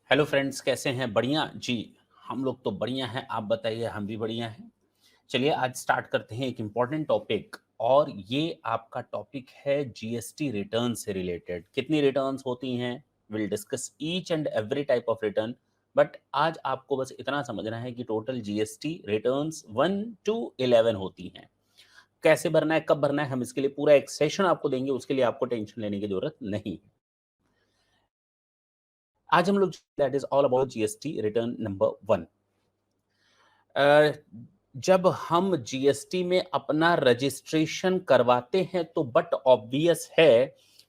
Hello friends, कैसे हैं? बढ़िया जी। हम लोग तो बढ़िया हैं। आप बताइए, हम भी बढ़िया हैं। चलिए आज स्टार्ट करते हैं एक इम्पॉर्टेंट टॉपिक। और ये आपका टॉपिक है जीएसटी रिटर्न से रिलेटेड। कितनी रिटर्न्स होती हैं? Will discuss each and every type of return. But आज आपको बस इतना समझना है कि टोटल जीएसटी रिटर्न्स 1 to 11 होती हैं। कैसे भरना है, कब भरना है, हम इसके लिए पूरा एक सेशन आपको देंगे। उसके लिए आपको टेंशन लेने की जरूरत नहीं है। आज हम लोग that is all about GST return number 1। अ, जब हम जीएसटी में अपना रजिस्ट्रेशन करवाते हैं तो बट ऑब्वियस है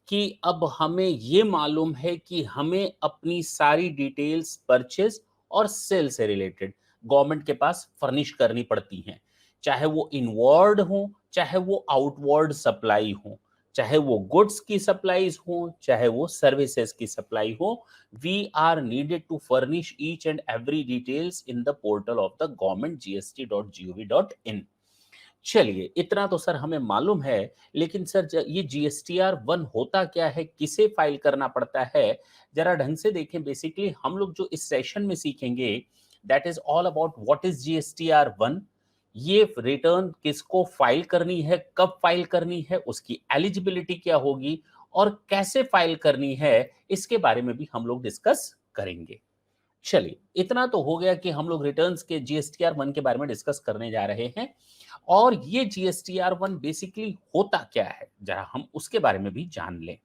कि अब हमें ये मालूम है कि हमें अपनी सारी डिटेल्स परचेज और सेल से रिलेटेड गवर्नमेंट के पास फर्निश करनी पड़ती हैं। चाहे वो इनवर्ड हो, चाहे वो आउटवर्ड सप्लाई हो, चाहे वो गुड्स की सप्लाईज हो, चाहे वो सर्विसेज की सप्लाई हो, we are needed to furnish each and every details in the portal of the government gst.gov.in। चलिए इतना तो सर हमें मालूम है। लेकिन सर ये जीएसटीआर 1 होता क्या है, किसे फाइल करना पड़ता है? जरा ढंग से देखें। बेसिकली हम लोग जो इस सेशन में सीखेंगे that is all about what is GSTR 1। ये रिटर्न किसको फाइल करनी है, कब फाइल करनी है, उसकी एलिजिबिलिटी क्या होगी और कैसे फाइल करनी है, इसके बारे में भी हम लोग डिस्कस करेंगे। चलिए इतना तो हो गया कि हम लोग रिटर्न्स के जीएसटीआर 1 के बारे में डिस्कस करने जा रहे हैं। और ये जीएसटीआर 1 बेसिकली होता क्या है, जरा हम उसके बारे में भी जान लें।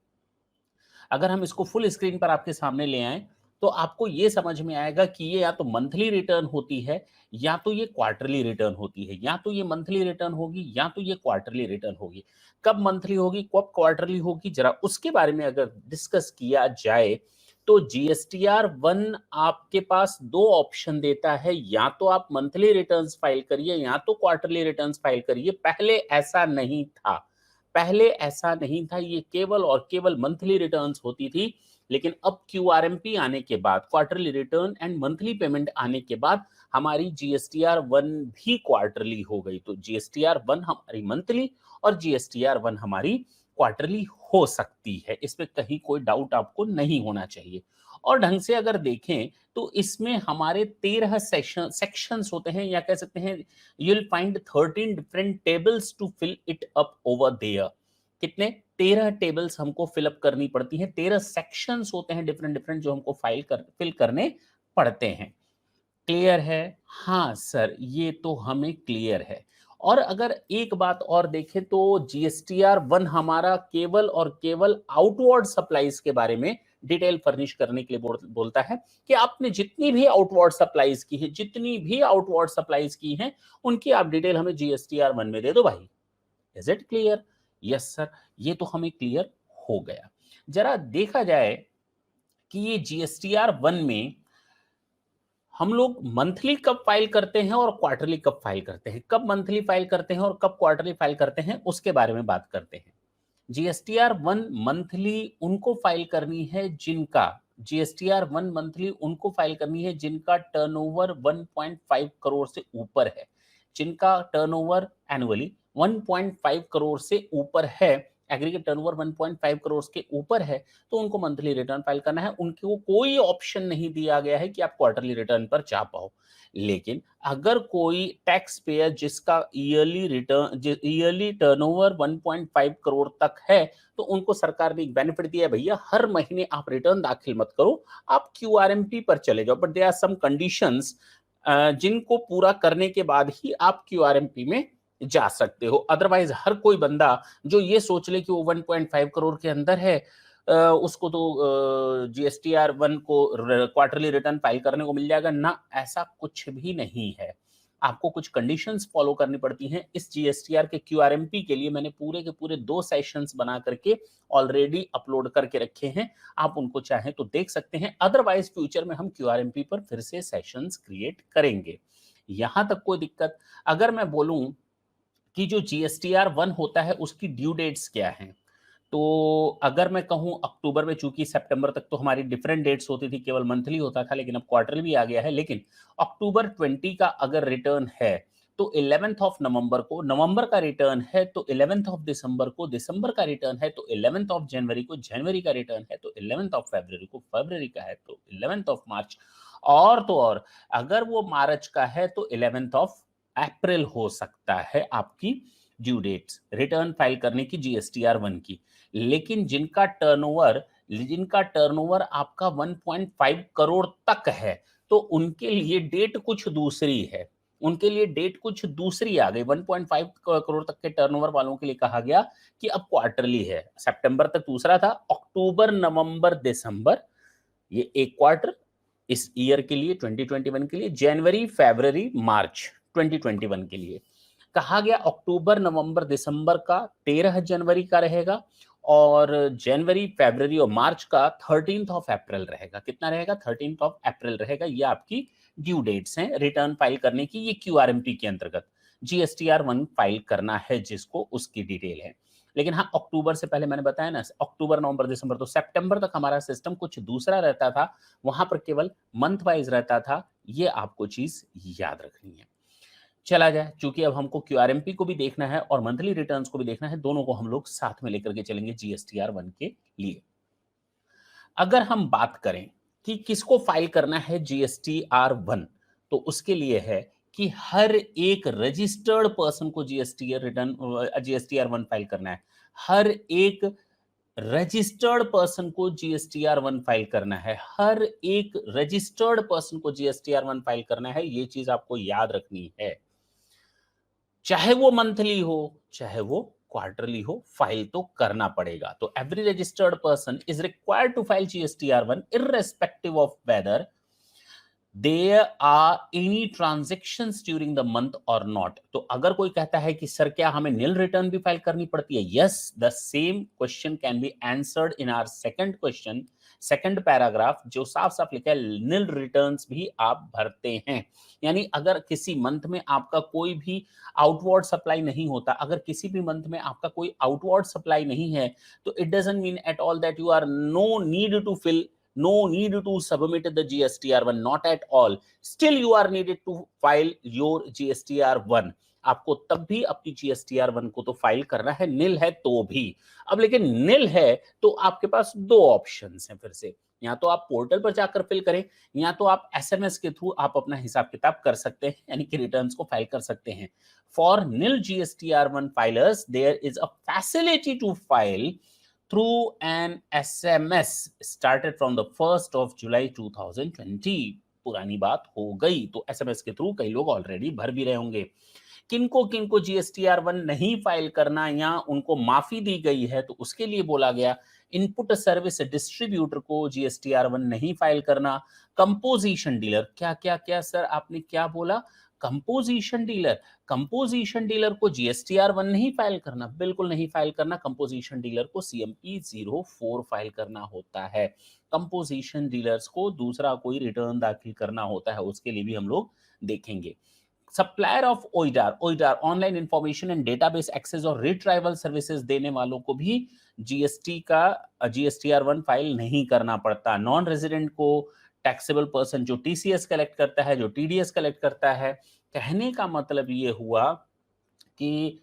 अगर हम इसको फुल स्क्रीन पर आपके सामने ले आएं तो आपको ये समझ में आएगा कि ये या तो मंथली रिटर्न होती है या तो ये क्वार्टरली रिटर्न होती है। या तो ये मंथली रिटर्न होगी या तो ये क्वार्टरली रिटर्न होगी। कब मंथली होगी, कब क्वार्टरली होगी, जरा उसके बारे में अगर डिस्कस किया जाए तो जीएसटीआर 1 आपके पास दो ऑप्शन देता है। या तो आप मंथली रिटर्न्स फाइल करिए या तो क्वार्टरली रिटर्न्स फाइल करिए। पहले ऐसा नहीं था, ये केवल और केवल मंथली रिटर्न्स होती थी। लेकिन अब क्यूआरएमपी आने के बाद, quarterly return and monthly payment आने के बाद, हमारी जीएसटीआर 1 भी क्वार्टरली हो गई। तो जीएसटीआर 1 हमारी मंथली और जीएसटीआर 1 हमारी क्वार्टरली हो सकती है। इसमें कहीं कोई डाउट आपको नहीं होना चाहिए। और ढंग से अगर देखें तो इसमें हमारे 13 सेक्शंस होते हैं, या कह सकते हैं you'll find 13 different tables to fill it up over there। कितने? 13 टेबल्स हमको फिलअप करनी पड़ती हैं। 13 सेक्शंस होते हैं डिफरेंट डिफरेंट, जो हमको फिल करने पड़ते हैं। क्लियर है? हाँ सर, ये तो हमें क्लियर है। और अगर एक बात और देखें तो जीएसटीआर 1 हमारा केवल और केवल आउटवर्ड सप्लाईज के बारे में डिटेल फर्निश करने के लिए बोलता है कि आपने जितनी भी आउटवर्ड सप्लाईज की है, जितनी भी आउटवर्ड सप्लाईज की हैं, उनकी आप डिटेल हमें जीएसटीआर 1 में दे दो भाई। Is it clear? Yes sir, ये तो हमें क्लियर हो गया। जरा देखा जाए कि ये जीएसटीआर 1 में हम लोग मंथली कब फाइल करते हैं और क्वार्टरली कब फाइल करते हैं, कब मंथली फाइल करते हैं और कब क्वार्टरली फाइल करते हैं, उसके बारे में बात करते हैं। जीएसटीआर 1 मंथली उनको फाइल करनी है जिनका जीएसटीआर 1 मंथली उनको फाइल करनी है जिनका टर्नओवर 1.5 करोड़ से ऊपर है। जिनका टर्नओवर एनुअली 1.5 करोड़ से ऊपर है, एग्रीगेट टर्नओवर 1.5 करोड़ के ऊपर है, तो उनको मंथली रिटर्न फाइल करना है। उनको कोई ऑप्शन नहीं दिया गया है कि आप क्वार्टरली रिटर्न पर जा पाओ। लेकिन अगर कोई टैक्स पेयर जिसका ईयरली टर्नओवर 1.5 करोड़ तक है, तो उनको सरकार ने एक बेनिफिट दिया है, भैया हर महीने आप रिटर्न दाखिल मत करो, आप क्यूआरएमपी पर चले जाओ। But there are some conditions जिनको पूरा करने के बाद ही आप क्यूआरएमपी में जा सकते हो। अदरवाइज हर कोई बंदा जो ये सोच ले कि वो 1.5 करोड़ के अंदर है, उसको तो जीएसटीआर 1 को क्वार्टरली रिटर्न फाइल करने को मिल जाएगा ना। ऐसा कुछ भी नहीं है। आपको कुछ कंडीशंस फॉलो करनी पड़ती हैं। इस जीएसटीआर के क्यूआरएमपी के लिए मैंने पूरे के पूरे 2 सेशंस बना करके ऑलरेडी अपलोड करके रखे हैं। आप उनको चाहें तो देख सकते हैं। अदरवाइज फ्यूचर में हम क्यूआरएमपी पर फिर से सेशंस क्रिएट करेंगे। यहां तक कोई दिक्कत? अगर मैं बोलूं कि जो जीएसटीआर 1 होता है उसकी ड्यू डेट्स क्या हैं, तो अगर मैं कहूं अक्टूबर में, चूंकि सितंबर तक तो हमारी डिफरेंट डेट्स होती थी, केवल मंथली होता था, लेकिन अब क्वार्टर भी आ गया है। लेकिन अक्टूबर 20 का अगर रिटर्न है तो 11th ऑफ नवंबर को नवंबर का रिटर्न है, तो 11th ऑफ दिसंबर को दिसंबर का रिटर्न है, तो 11th ऑफ जनवरी को जनवरी का रिटर्न है, तो 11th ऑफ फरवरी को फरवरी का है, तो 11th ऑफ मार्च और तो और अगर वो मार्च का है तो 11th ऑफ अप्रैल हो सकता है आपकी ड्यू डेट्स रिटर्न फाइल करने की जीएसटीआर 1 की। लेकिन जिनका टर्नओवर आपका 1.5 करोड़ तक है, तो उनके लिए डेट कुछ दूसरी है। उनके लिए डेट कुछ दूसरी आ गई। 1.5 करोड़ तक के टर्नओवर वालों के लिए कहा गया कि अब क्वार्टरली है। सितंबर तक दूसरा था, अक्टूबर, नवंबर, दिसंबर ये एक क्वार्टर इस ईयर के लिए 2021 के लिए, जनवरी, फरवरी, मार्च 2021 के लिए कहा गया। अक्टूबर, नवंबर, दिसंबर का 13 जनवरी का रहेगा और जनवरी, फरवरी और मार्च का 13th ऑफ अप्रैल रहेगा। कितना रहेगा? 13th ऑफ अप्रैल रहेगा। ये आपकी ड्यू डेट्स हैं रिटर्न फाइल करने की। ये क्यूआरएमपी के अंतर्गत जीएसटीआर 1 फाइल करना है जिसको, उसकी डिटेल है। लेकिन हाँ, अक्टूबर से पहले मैंने बताया ना, अक्टूबर, नवंबर, दिसंबर, तो सितंबर तक हमारा सिस्टम कुछ दूसरा रहता था। वहां पर केवल मंथ वाइज रहता था। ये आपको चीज याद रखनी है। चला जाए, चूंकि अब हमको क्यूआरएमपी को भी देखना है और मंथली रिटर्न्स को भी देखना है, दोनों को हम लोग साथ में लेकर के चलेंगे जीएसटीआर 1 के लिए। अगर हम बात करें कि किसको फाइल करना है जीएसटीआर 1, तो उसके लिए है कि हर एक रजिस्टर्ड पर्सन को जीएसटीआर 1 फाइल करना है। हर एक रजिस्टर्ड पर्सन को जीएसटीआर 1 फाइल करना है। हर एक रजिस्टर्ड पर्सन को जीएसटीआर 1 फाइल करना है। ये चीज आपको याद रखनी है। चाहे वो मंथली हो, चाहे वो क्वार्टरली हो, फाइल तो करना पड़ेगा। तो every registered person is required to file GSTR 1 irrespective of whether there are any transactions during the month or not। तो अगर कोई कहता है कि सर क्या हमें नील रिटर्न भी फाइल करनी पड़ती है, yes, the same question can be answered in our second question, second paragraph, जो साफ साफ लिखा है नील रिटर्न्स भी आप भरते हैं। यानी अगर किसी मंथ में आपका कोई भी आउटवर्ड सप्लाई नहीं होता, अगर किसी भी मंथ में आपका कोई आउटवर्ड सप्लाई नहीं है, तो it doesn't mean at all that you are no need to submit the GSTR 1, not at all. Still you are needed to file your GSTR 1। आपको तब भी अपनी GSTR 1 को तो फाइल करना है, नील है तो भी। अब लेकिन नील है तो आपके पास दो ऑप्शंस हैं। फिर से, या तो आप पोर्टल पर जाकर फिल करें, या तो आप एसएमएस के थ्रू आप अपना हिसाब किताब कर सकते हैं, यानी कि रिटर्न्स को फाइल कर सकते हैं। For nil GSTR 1 filers there is a facility to file through an SMS started from the 1st of July 2020। पुरानी बात हो गई, तो एसएमएस के थ्रू कई लोग ऑलरेडी भर भी रहे होंगे। किनको किनको जीएसटीआर 1 नहीं फाइल करना या उनको माफी दी गई है, तो उसके लिए बोला गया इनपुट सर्विस डिस्ट्रीब्यूटर को जीएसटीआर 1 नहीं फाइल करना। कंपोजिशन डीलर, क्या क्या क्या सर आपने क्या बोला? कंपोजिशन डीलर को जीएसटीआर 1 नहीं फाइल करना, बिल्कुल नहीं फाइल करना। कंपोजिशन डीलर को सीएमपी 04 फाइल करना होता है। कंपोजिशन डीलर्स को दूसरा कोई रिटर्न दाखिल करना होता है, उसके लिए भी हम लोग देखेंगे। Supplier of OIDAR online information and database access और रिट्राइवल सर्विसेज देने वालों को भी जीएसटीआर 1 फाइल नहीं करना पड़ता। नॉन रेजिडेंट को, टैक्सेबल पर्सन जो टीसीएस कलेक्ट करता है, जो टीडीएस कलेक्ट करता है। कहने का मतलब ये हुआ कि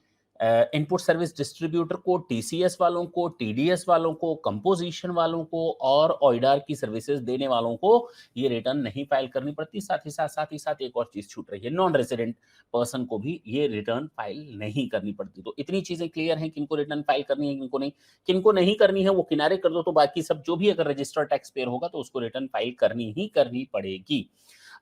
इनपुट सर्विस डिस्ट्रीब्यूटर को, टीसीएस वालों को, टीडीएस वालों को, कंपोजिशन वालों को और ऑइडार की सर्विसेज देने वालों को ये रिटर्न नहीं फाइल करनी पड़ती। साथ ही साथ एक और चीज छूट रही है, नॉन रेजिडेंट पर्सन को भी ये रिटर्न फाइल नहीं करनी पड़ती। तो इतनी चीजें क्लियर हैं, किनको रिटर्न फाइल करनी है, किनको नहीं करनी है वो किनारे कर दो। तो बाकी सब जो भी अगर रजिस्टर्ड टैक्स पेयर होगा तो उसको रिटर्न फाइल करनी ही करनी पड़ेगी।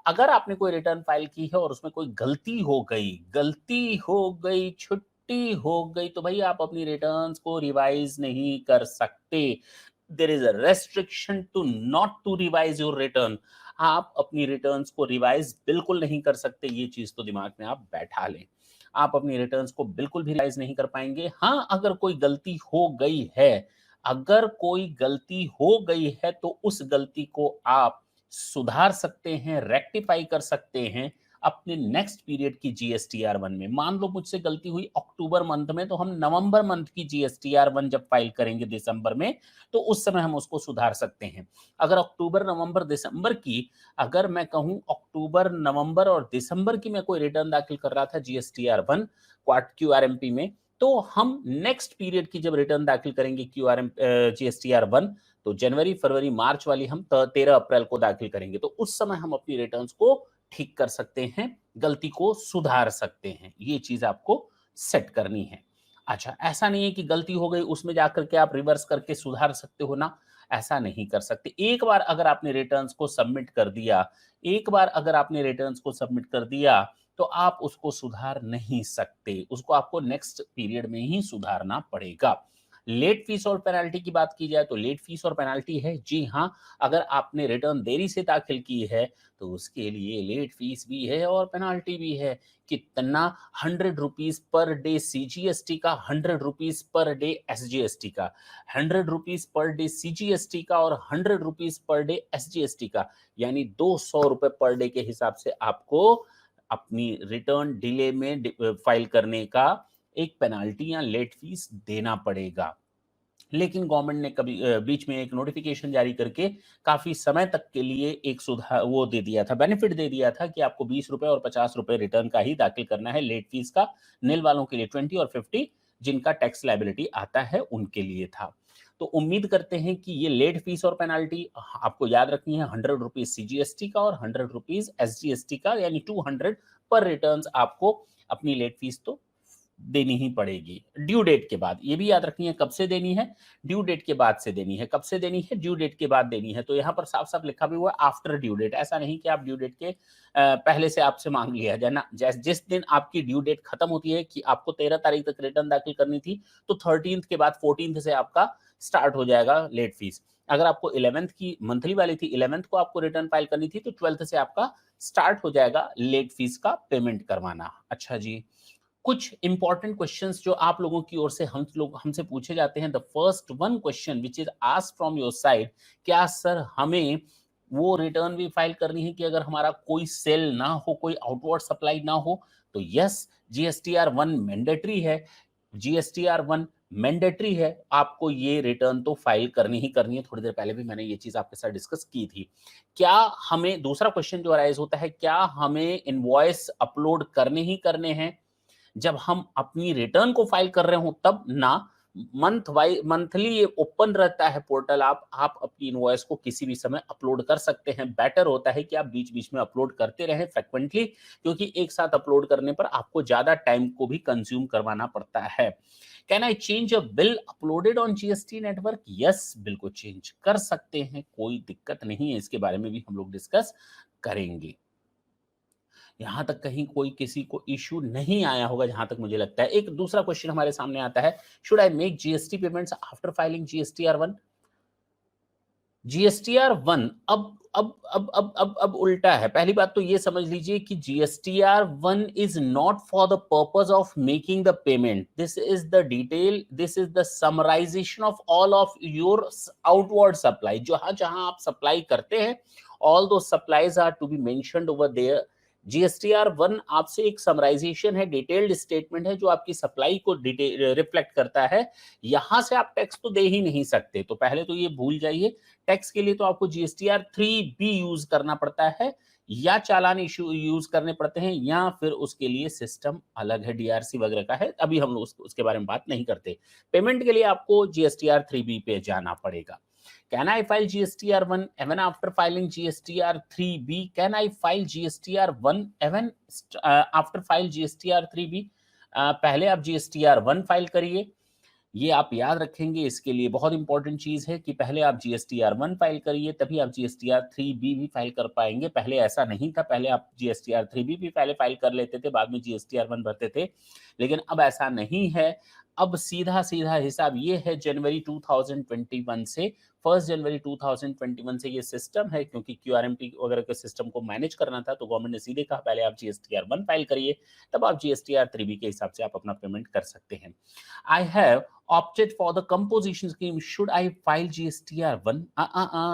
अगर आपने कोई रिटर्न फाइल की है और उसमें कोई गलती हो गई, छुट्टी हो गई, तो भाई आप अपनी रिटर्न्स को रिवाइज नहीं कर सकते। There is a restriction to not to revise your return. आप अपनी रिटर्न्स को रिवाइज बिल्कुल नहीं कर सकते, ये चीज तो दिमाग में आप बैठा लें। आप अपनी रिटर्न्स को बिल्कुल भी रिवाइज नहीं कर पाएंगे। हाँ, अगर कोई गलती हो गई है तो उस गलती को आप सुधार सकते हैं, रेक्टिफाई कर सकते हैं अपने नेक्स्ट पीरियड की GSTR1 में। मान लो मुझसे गलती हुई अक्टूबर मंथ में, तो हम नवंबर मंथ की GSTR1 जब फाइल करेंगे दिसंबर में, तो उस समय हम उसको सुधार सकते हैं। अगर अक्टूबर, नवंबर, दिसंबर की, अगर मैं कहूँ अक्टूबर, नवंबर और दिसंबर की मैं कोई रिटर्न दाखिल कर रहा था GSTR1 QRMP में, तो हम नेक्स्ट पीरियड की जब रिटर्न दाखिल करेंगे GSTR1, तो जनवरी, फरवरी, मार्च वाली हम 13 अप्रैल को दाखिल करेंगे। तो उस समय हम अपनी रिटर्न्स को ठीक कर सकते हैं, गलती को सुधार सकते हैं। ये चीज़ आपको सेट करनी है। अच्छा, ऐसा नहीं है कि गलती हो गई उसमें जाकर के आप रिवर्स करके सुधार सकते हो ना, ऐसा नहीं कर सकते। एक बार अगर आपने रिटर्न्स को सबमिट कर दिया, एक बार अगर आपने रिटर्न्स को सबमिट कर दिया, तो आप उसको सुधार नहीं सकते। उसको आपको नेक्स्ट पीरियड में ही सुधारना पड़ेगा। लेट फीस और पेनल्टी की बात की जाए तो लेट फीस और पेनल्टी है, जी हाँ, अगर आपने रिटर्न देरी से दाखिल की है तो उसके लिए लेट फीस भी है और पेनल्टी भी है। कितना? 100 रुपीज पर डे CGST का, 100 रुपीज पर डे SGST का, 100 रुपीज पर डे CGST का और 100 रुपीज पर डे SGST का, यानी 200 रुपए पर डे के हिसाब से आपको अपनी रिटर्न डिले में फाइल करने का एक पेनाल्टी या लेट फीस देना पड़ेगा। लेकिन गवर्नमेंट ने कभी बीच में एक नोटिफिकेशन जारी करके काफ़ी समय तक के लिए एक सुधार वो दे दिया था, बेनिफिट दे दिया था कि आपको ₹20 और ₹50 रिटर्न का ही दाखिल करना है, लेट फीस का निल वालों के लिए 20 और 50 जिनका टैक्स लायबिलिटी आता है उनके लिए था। तो उम्मीद करते हैं कि ये लेट फीस और पेनाल्टी आपको याद रखनी है, 100 रुपीज़ CGST का और 100 रुपीज़ SGST का, यानी 200 पर रिटर्न्स आपको अपनी लेट फीस तो देनी ही पड़ेगी ड्यू डेट के बाद। ये भी याद रखनी है कब से देनी है, ड्यू डेट के बाद से देनी है। कब से देनी है? ड्यू डेट के बाद देनी है। तो यहाँ पर साफ-साफ लिखा भी हुआ है आफ्टर ड्यू डेट। ऐसा नहीं कि आप ड्यू डेट के पहले से आपसे माँग लिया जाए ना। जिस दिन आपकी ड्यू डेट खत्म होती है कि आपको 13 तारीख तक रिटर्न दाखिल करनी थी, तो 13th के बाद 14th से आपका स्टार्ट हो जाएगा लेट फीस। अगर आपको 11th की मंथली वाली थी, 11th को आपको रिटर्न फाइल करनी थी, तो 12th से आपका स्टार्ट हो जाएगा लेट फीस का पेमेंट करवाना। अच्छा जी। कुछ इंपॉर्टेंट क्वेश्चंस जो आप लोगों की ओर से हमसे पूछे जाते हैं। The first one question which is asked from your side, क्या सर हमें वो रिटर्न भी फाइल करनी है कि अगर हमारा कोई सेल ना हो, कोई आउटवर्ड सप्लाई ना हो? तो यस, GSTR1 मैंडेटरी है। GSTR1 मैंडेटरी है, आपको ये रिटर्न तो फाइल करनी ही करनी है। थोड़ी देर पहले भी मैंने ये चीज़ आपके साथ डिस्कस की थी। क्या हमें दूसरा क्वेश्चन जो अराइज़ होता है, क्या हमें इनवॉइस अपलोड करने ही करने हैं? जब हम अपनी रिटर्न को फाइल कर रहे हो तब ना, मंथली ये ओपन रहता है पोर्टल। आप अपनी इनवॉइस को किसी भी समय अपलोड कर सकते हैं। बेटर होता है कि आप बीच-बीच में अपलोड करते रहें फ्रीक्वेंटली, क्योंकि एक साथ अपलोड करने पर आपको ज़्यादा टाइम को भी कंज्यूम करवाना पड़ता है। Can I change a bill uploaded on GST network? Yes, bill को चेंज कर सकते हैं, कोई दिक्कत नहीं है। इसके बारे में भी हम लोग डिस्कस करेंगे। यहाँ तक कहीं कोई किसी को इश्यू नहीं आया होगा जहाँ तक मुझे लगता है। एक दूसरा क्वेश्चन हमारे सामने आता है, should I make GST payments after filing GSTR1? GSTR1 अब उल्टा है। पहली बात तो ये समझ लीजिए कि GSTR1 is not for the purpose of making the payment. This is the summarization of all of your outward supply. जहाँ-जहाँ आप सप्लाई करते हैं, all those supplies are to be mentioned over there. GSTR1 आपसे एक समराइज़ेशन है, detailed statement है जो आपकी सप्लाई को रिफ्लेक्ट करता है। यहाँ से आप टैक्स तो दे ही नहीं सकते, तो पहले तो ये भूल जाइए। टैक्स के लिए तो आपको GSTR 3B यूज़ करना पड़ता है, या चालान इश्यू यूज़ करने पड़ते हैं, या फिर उसके लिए सिस्टम अलग है, DRC वगैरह का है। अभी हम लोग उसके बारे में बात नहीं करते। पेमेंट के लिए आपको GSTR 3B पे जाना पड़ेगा। Can I file GSTR1 even after filing GSTR 3B? Can I file GSTR1 even after file GSTR 3B? पहले आप GSTR1 फाइल करिए। ये आप याद रखेंगे, इसके लिए बहुत इंपॉर्टेंट चीज़ है कि पहले आप GSTR1 फाइल करिए, तभी आप GSTR 3B भी फाइल कर पाएँगे। पहले ऐसा नहीं था, पहले आप GSTR 3B भी पहले फाइल कर लेते थे, बाद में GSTR1 भरते थे। लेकिन अब ऐसा नहीं है। अब सीधा-सीधा हिसाब ये है, जनवरी 2021 से 1 जनवरी 2021 से ये सिस्टम है, क्योंकि QRMP वगैरह के सिस्टम को मैनेज करना था, तो गवर्नमेंट ने सीधे कहा पहले आप GSTR1 फाइल करिए, तब आप GSTR 3B के हिसाब से आप अपना पेमेंट कर सकते हैं। I have opted for the composition scheme. Should I file GSTR1?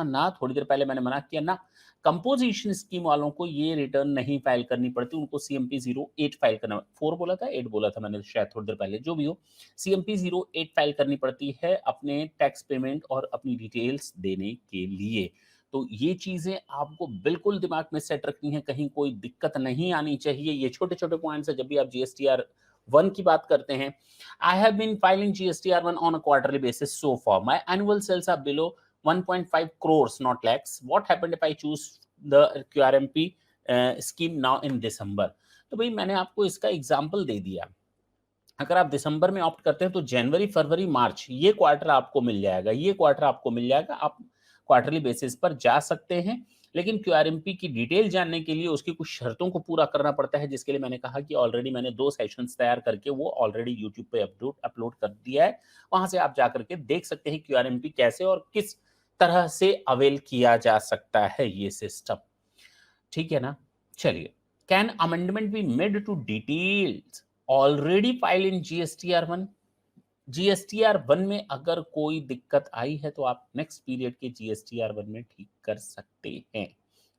ना, थोड़ी देर पहले मैंने मना किया ना। कंपोजिशन स्कीम वालों को ये रिटर्न नहीं फाइल करनी पड़ती, उनको सीएमपी 08 फाइल करना, 4 बोला था 8 बोला था मैंने शायद थोड़ी देर पहले, जो भी हो सीएमपी 08 फाइल करनी पड़ती है अपने टैक्स पेमेंट और अपनी डिटेल्स देने के लिए। तो ये चीज़ें आपको बिल्कुल दिमाग में सेट रखनी है, कहीं कोई दिक्कत नहीं आनी चाहिए। ये छोटे-छोटे पॉइंट्स हैं जब भी आप जीएसटीआर 1 की बात करते हैं। I have been filing GSTR 1 on a quarterly basis so far. My annual sales are below 1.5 crores, not lakhs. What happened if I choose the QRMP scheme now in December? तो भाई मैंने आपको इसका example दे दिया। अगर आप दिसंबर में opt करते हैं तो जनवरी, फरवरी, मार्च ये क्वार्टर आपको मिल जाएगा, ये क्वार्टर आपको मिल जाएगा। आप क्वार्टरली बेसिस पर जा सकते हैं, लेकिन क्यूआरएमपी की डिटेल जानने के लिए उसकी कुछ शर्तों को पूरा करना पड़ता है, जिसके लिए मैंने कहा कि ऑलरेडी मैंने 2 सेशंस तैयार करके वो ऑलरेडी यूट्यूब पे अपलोड कर दिया है। वहाँ से आप जाकर के देख सकते हैं क्यूआरएमपी कैसे और किस तरह से अवेल किया जा सकता है ये सिस्टम। ठीक है ना? चलिए, can amendment be made to details already file in GSTR 1? GSTR 1 में अगर कोई दिक्कत आई है तो आप नेक्स्ट पीरियड के जीएसटीआर 1 में ठीक कर सकते हैं।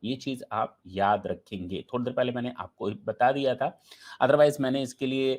ये चीज़ आप याद रखेंगे। थोड़ी देर पहले मैंने आपको बता दिया था। अदरवाइज़ मैंने इसके लिए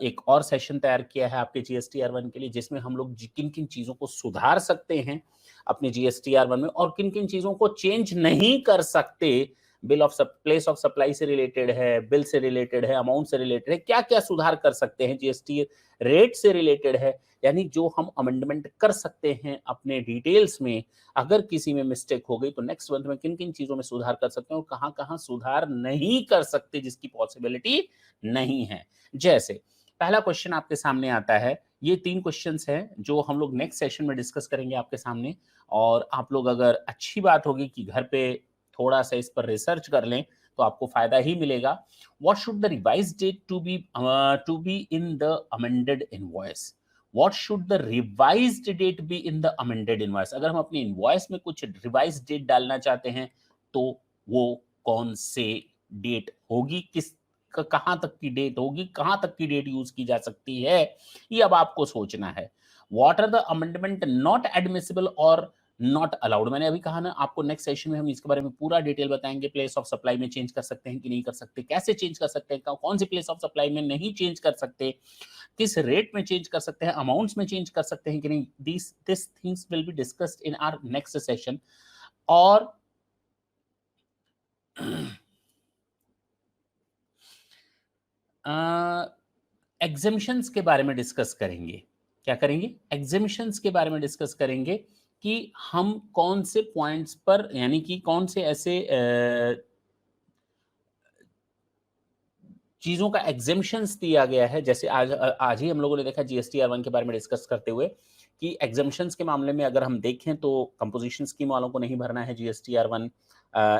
एक और सेशन तैयार किया है आपके जीएसटीआर 1 के लिए, जिसमें हम लोग किन-किन चीज़ों को सुधार सकते हैं अपने जीएसटीआर 1 में और किन-किन चीज़ों को चेंज नहीं कर सकते। प्लेस ऑफ सप्लाई से रिलेटेड है, बिल से रिलेटेड है, अमाउंट से रिलेटेड है, क्या-क्या सुधार कर सकते हैं, जीएसटी रेट से रिलेटेड है, यानी जो हम अमेंडमेंट कर सकते हैं अपने डिटेल्स में। अगर किसी में मिस्टेक हो गई तो नेक्स्ट मंथ में किन-किन चीज़ों में सुधार कर सकते हैं और कहाँ-कहाँ सुधार नहीं कर सकते जिसकी पॉसिबिलिटी नहीं है। जैसे पहला क्वेश्चन आपके सामने आता है, ये 3 क्वेश्चंस हैं जो हम लोग नेक्स्ट सेशन में डिस्कस करेंगे आपके सामने और आप लोग अगर अच्छी बात होगी कि घर पे थोड़ा-सा इस पर रिसर्च कर लें, तो आपको फ़ायदा ही मिलेगा। What should the revised date to be in the amended invoice? What should the revised date be in the amended invoice? अगर हम अपनी इनवॉइस में कुछ रिवाइज़ डेट डालना चाहते हैं, तो वो कौन से डेट होगी? कहाँ तक की डेट होगी? कहाँ तक की डेट यूज़ की जा सकती है? ये अब आपको सोचना है। What are the amendment not admissible or not allowed? मैंने अभी कहा ना आपको नेक्स्ट सेशन में हम इसके बारे में पूरा डिटेल बताएंगे। प्लेस ऑफ सप्लाई में चेंज कर सकते हैं कि नहीं कर सकते, कैसे चेंज कर सकते हैं, कौन सी प्लेस ऑफ सप्लाई में नहीं चेंज कर सकते, किस रेट में चेंज कर सकते हैं, अमाउंट्स में चेंज कर सकते हैं कि नहीं। This things will be discussed in our next session. और एग्जेम्पशंस के बारे में डिस्कस करेंगे। क्या करेंगे? एग्जेम्पशंस के बारे में डिस्कस करेंगे कि हम कौन से पॉइंट्स पर, यानी कि कौन से ऐसे चीज़ों का एग्जेम्पशंस दिया गया है। जैसे आज ही हम लोगों ने देखा जीएसटीआर 1 के बारे में डिस्कस करते हुए कि एग्जेम्पशंस के मामले में अगर हम देखें तो कंपोजिशन स्कीम वालों को नहीं भरना है जीएसटीआर 1,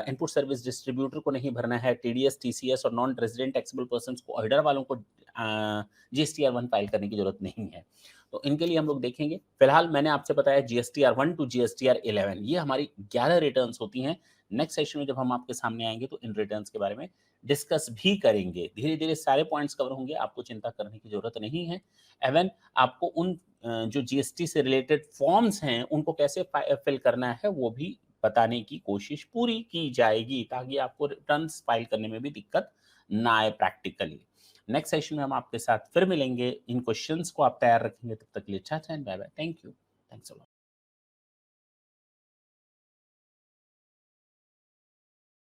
इनपुट सर्विस डिस्ट्रीब्यूटर को नहीं भरना है, टीडीएस, टीसीएस और नॉन रेजिडेंट टैक्सेबल पर्सन्स को, ऑर्डर वालों को जीएसटीआर 1 फाइल करने की जरूरत नहीं है। तो इनके लिए हम लोग देखेंगे। फिलहाल मैंने आपसे बताया जीएसटीआर 1 टू जीएसटीआर 11, ये हमारी 11 रिटर्न्स होती हैं। नेक्स्ट सेशन में जब हम आपके सामने आएंगे तो इन रिटर्न्स के बारे में डिस्कस भी करेंगे। धीरे-धीरे सारे पॉइंट्स कवर होंगे, आपको चिंता करने की ज़रूरत नहीं है। इवन आपको उन जो जीएसटी से रिलेटेड फॉर्म्स हैं, उनको कैसे फिल करना है, वो भी बताने की कोशिश पूरी की जाएगी, ताकि आपको रिटर्न्स फाइल करने में भी दिक्कत ना आए प्रैक्टिकली। नेक्स्ट सेशन में हम आपके साथ फिर मिलेंगे। इन क्वेश्चंस को आप तैयार रखेंगे। तब तक के लिए Tata and bye-bye. Thank you. Thanks a lot.